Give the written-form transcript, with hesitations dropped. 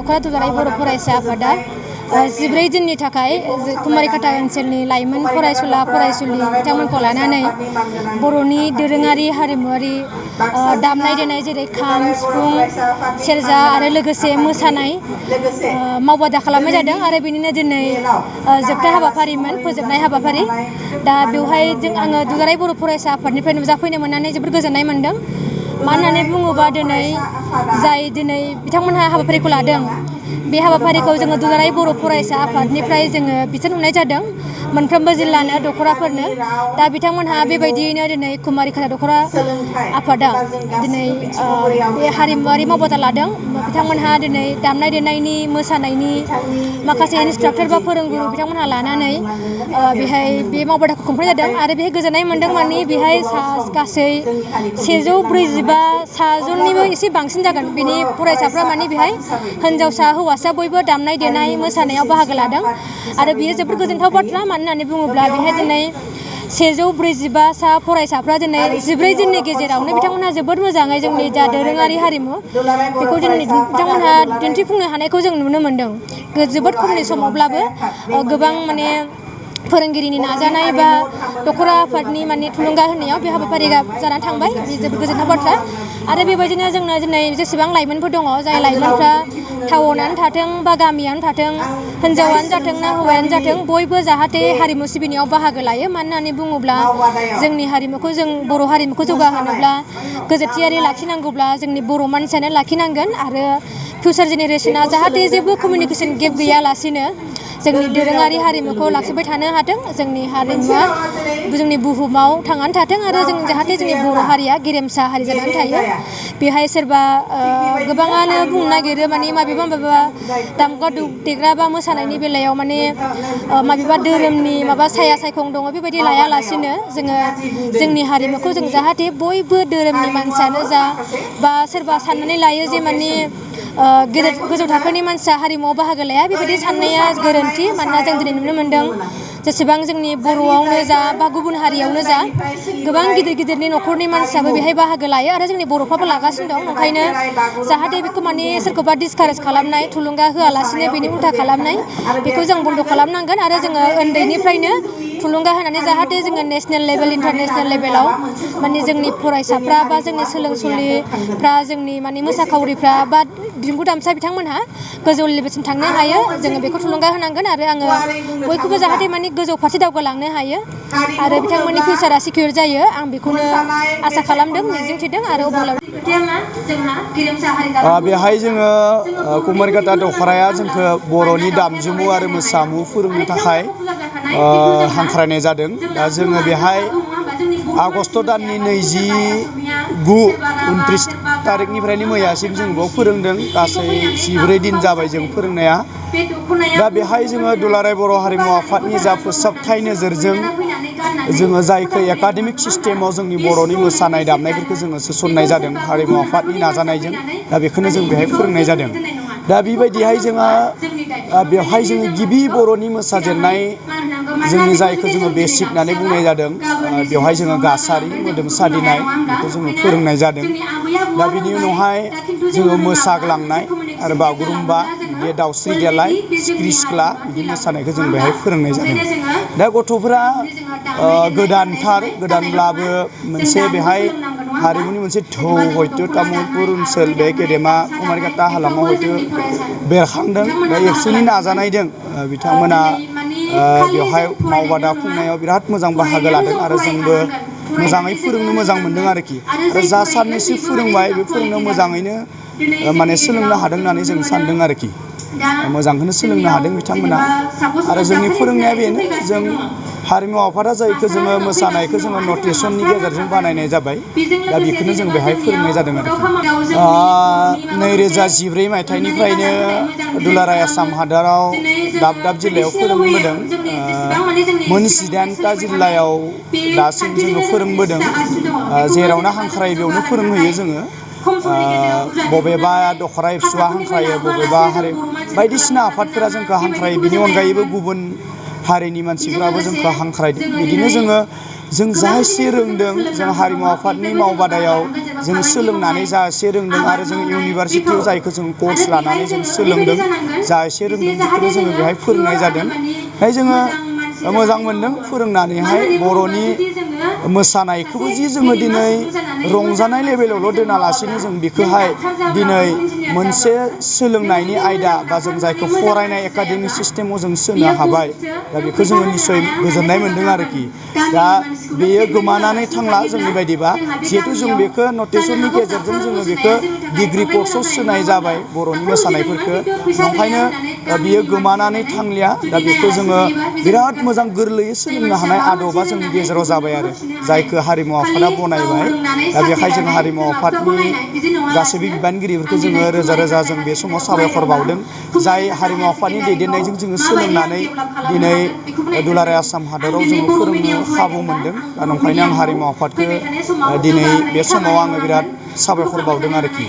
दखरा दुलाराय बर' फरायसा आफादा 14 दिननि थाखाय कुमारिकाटा ओनसोलनि लाइमोन फरायसुला फरायसुलि बिथांमोनखौ लानानै बर'नि दोरोङारि हारिमुआरि दामनाय देनाय जेरै खाम सिफुं सेरजा आरो लोगोसे मोसानाय मावबादा खालामनाय जादों आरो बेनिनो दिनै जोबथा हाबाफारिमोन फोजोबनाय हाबाफारि दा बेवहाय आङो दुलाराय बर' फरायसा आफादनिफ्राय नुजाफैनो मोननानै जोबोद गोजोननाय मोनदों मानो होननानै बुङोबा दिनै बिथांमोनहा हाबाफारिखौ लादों बे हाबाफारिखौ जोङो दुलाराय बर' फरायसा आफादनिफ्राय जोङो बिथोन होनाय जादों मोनफ्रोमबो जिल्लानो दखराफोरनो दा बिथांमोनहा बेबायदियैनो दिनै कुमारिकाटा दखरा आफादा दिनै बे हारिमुआरि मावबादा लादों बिथांमोनहा दिनै दामनाय देनायनि मोसानायनि माखासे इन्सट्राक्टर बा फोरोंगुरु बिथांमोनहा लानानै बेहाय बे मावबादाखौ खुंफुंनाय जादों आरो बेहाय गोजोननाय मोनदों माने बेहाय गासै 145 जननिबो एसे बांसिन जागोन बेनि फरायसाफ्रा माने बेहाय हिन्जावसा हौवासा बयबो दामनाय देनाय मोसानायाव बाहागो लादों आरो बियो जोबोद गोजोनथाव बाथ्रा मानो होननानै बुङोब्ला बेहाय दिनै 145 फरायसाफ्रा दिनै 14 दिननि गेजेरावनो बिथांमोनहा जोबोद मोजाङै जोंनि जा दोरोङारि हारिमु बेखौ बिथांमोनहा दिन्थिफुंनो हानायखौ जों नुनो मोनदों जोबोद खमनि समावब्लाबो गोबां माने फोरोंगिरिनि नाजानाय बा दखरा आफादनि माने थुलुंगा होनायाव बे हाबाफारिया जानानै थांबाय बे जोबोद गोजोनथाव बाथ्रा आरो बेबायदिनो जोंना दिनै जेसेबां लाइमोनफोर दङ जाय लाइमोनफ्रा टाउनानो थाथों बा गामियानो थाथों हिन्जावानो जाथों ना हौवायानो जाथों बयबो जाहाथे हारिमु सिबिनायाव बाहागो लायो मानो होननानै बुङोब्ला जोंनि हारिमुखौ जों बर' हारिमुखौ जौगाहोनोब्ला गोजोरथियारि लाखिनांगौब्ला जोंनि बर' मानसियानो लाखिनांगोन आरो फिउचार जेनेरेसना जाहाथे जेबो कमिउनिकेसन गेप गैयालासेनो जोंनि दोरोङारि हारिमुखौ लाखिबाय थानो हाथों जोंनि हारिमुवा जोंनि बुहुमाव थांनानै थाथों आरो जों जाहाथे जोंनि बर' हारिया गेरेमसा हारि जानानै थायो बेहाय सोरबा गोबाङानो बुंनो नागिरो माने माबेबा दामग्रा देग्रा बा मोसानायनि बेलायाव माने माबेबा धोरोमनि माबा साया सायखं दङ बेबायदि लायालासेनो जोङो जोंनि हारिमुखौ जों जाहाथे बयबो धोरोमनि मानसियानो जा बा सोरबा साननानै लायो जे माने गोजौ थाखोनि मानसिया हारिमुआव बाहागो लाया बेबायदि साननाया गोरोन्थि मानोना जों दिनै नुनो मोन्दों जेसेबां जोंनि बर'आवनो जा बा गुबुन हारियावनो जा गोबां गिदिर गिदिरनि न'खरनि मानसियाबो बेहाय बाहागो लायो आरो जोंनि बर'फ्राबो लागासिनो दं ओंखायनो जाहाथे बेखौ माने सोरखौबा डिसकारेज खालामनाय थुलुंगा होआलासिनो बेनि उल्था खालामनाय बेखौ जों बन्द' खालामनांगोन आरो जोङो उन्दैनिफ्रायनो थुलुंगा होनानै जाहाथे जोङो नेसनेल लेभेल इन्टारनेसनेल लेभेलाव माने जोंनि फरायसाफ्रा बा जोंनि सोलोंसुलिफ्रा जोंनि माने मोसाखावरिफ्रा बा दिंगु दामसा बिथांमोनहा गोजौ लेभेलसिम थांनो हायो जोङो बेखौ थुलुंगा होनांगोन आरो आङो बयखौबो जाहाथे माने गोजौ फारसे दावगालांनो हायो आरो बिथांमोननि फिउचारा सिकिउर जायो आं बेखौनो आसा खालामदों मिजिंथिदों आरो बेहाय जोङो कुमारिकाटा दखराया जोंखौ बर'नि दामजुमु आरो मोसामु फोरोंनो थाखाय हांख्रायनाय जादों दा जोङो बेहाय आगष्ट दाननि 29-29 थारिखनिफ्रायनो मैयासिम जों बेयाव फोरोंदों गासै 14 दिन जाबाय जों फोरोंनाया दा बेहाय जोङो दुलाराय बर' हारिमु आफादनि जा फोसाबथाय नोजोरजों जोङो जायखौ एकाडेमिक सिस्टेमाव जोंनि बर'नि मोसानाय दामनायफोरखौ जोङो सोसननाय जादों हारिमु आफादनि नाजानायजों दा बेखौनो जों बेहाय फोरोंनाय जादों दा बेबायदिहाय जोङो बेवहाय जोङो गिबि बर'नि मोसाजेननाय जोंनि जायखौ जोङो बेसिक होननानै बुंनाय जादों बेवहाय जोङो गासारि मोदोम सादिनाय बेखौ जोङो फोरोंनाय जादों दा बिनि उनावहाय जोङो मोसाग्लांनाय आरो बागुरुम्बा बे दाउस्रि देलाय सिख्रि सिख्ला बिदि मोसानायखौ जों बेहाय फोरोंनाय जादों दा गथ'फोरा गोदानब्लाबो मोनसे बेहाय हारिमुनि मोनसे थौ हयथ' तामुलपुर ओनसोल बे गेदेमा कुमारिकाटा हालामाव हयथ' बेरखांदों दा एबसुनि नाजानायजों बिथांमोना बेवहाय मावबादा खुंनायाव बिराद मोजां बाहागो लादों आरो जोंबो मोजाङै फोरोंनो मोजां मोनदों आरोखि आरो जा साननैसो फोरोंबाय बे फोरोंनायाव मोजाङैनो माने सोलोंनो हादों होननानै जों सानदों आरोखि मोजांखौनो सोलोंनो हादों बिथांमोना आरो जोंनि फोरोंनाया बेनो जों हारिमु आफादा जायखौ जोङो मोसानायखौ जोङो नटिसननि गेजेरजों बानायनाय जाबाय दा बेखौनो जों बेहाय फोरोंनाय जादों आरोखि 2014 मायथाइनिफ्रायनो दुलाराय आसाम हादराव दाब दाब जिल्लायाव फोरोंबोदों मोन 18टा जिल्लायाव दासिम जोङो फोरोंबोदों जेरावनो हांख्रायो बेयावनो फोरोंहैयो जोङो बबेबा दखरा एबसुआ हांख्रायो बबेबा हारि बायदिसिना आफादफोरा जोंखौ हांख्रायो बिनि अनगायैबो गुबुन हारिनि मानसिफ्राबो जोंखौ हांख्रायदों बिदिनो जोङो जों जा एसे रोंदों जों हारिमु आफादनि मावबादायाव जों सोलोंनानै जा एसे रोंदों आरो जों इउनिभारसिटियाव जायखौ जों कर्स लानानै जों सोलोंदों जा एसे रोंदों बेखौनो जोङो बेहाय फोरोंनाय जादों। बेहाय जोङो मोजां मोनदों फोरोंनानैहाय बर'नि मोसानायखौबो जि जोङो दिनै रंजानाय लेभेलावल' दोनालासिनो जों बेखौहाय दिनै मोनसे सोलोंनायनि आयदा बा जों जायखौ फरायनाय एकाडेमिक सिस्टेमाव जों सोनो हाबाय दा बेखौ जोङो निस्सय गोजोननाय मोन्दों आरोखि। दा बेयो गोमानानै थांला जोंनि बायदिबा जिहेथु जों बेखौ नटेसननि गेजेरजों जोङो बेखौ डिग्रि कर्सआव सोनाय जाबाय बर'नि मोसानायफोरखौ नंखायनो बियो गोमानानै थांलिया। दा बेखौ जोङो बिराद मोजां गोरलैयै सोलोंनो हानाय आदबा जोंनि गेजेराव जाबाय आरो जायखौ हारिमु आफादा बनायबाय। दा बेखाय जों हारिमु आफादनि गासैबो बिबानगिरिफोरखौ जोङो रोजा रोजा जों बे समाव साबायखर बावदों जाय हारिमु आफादनि दैदेननायजों जोङो सोलोंनानै दिनै दुलाराय आसाम हादराव जोङो फोरोंनो खाबु मोनदों। दा नंखायनो आं हारिमु आफादखौ दिनै बे समाव आङो बिराद साबायखर बावदों आरोखि।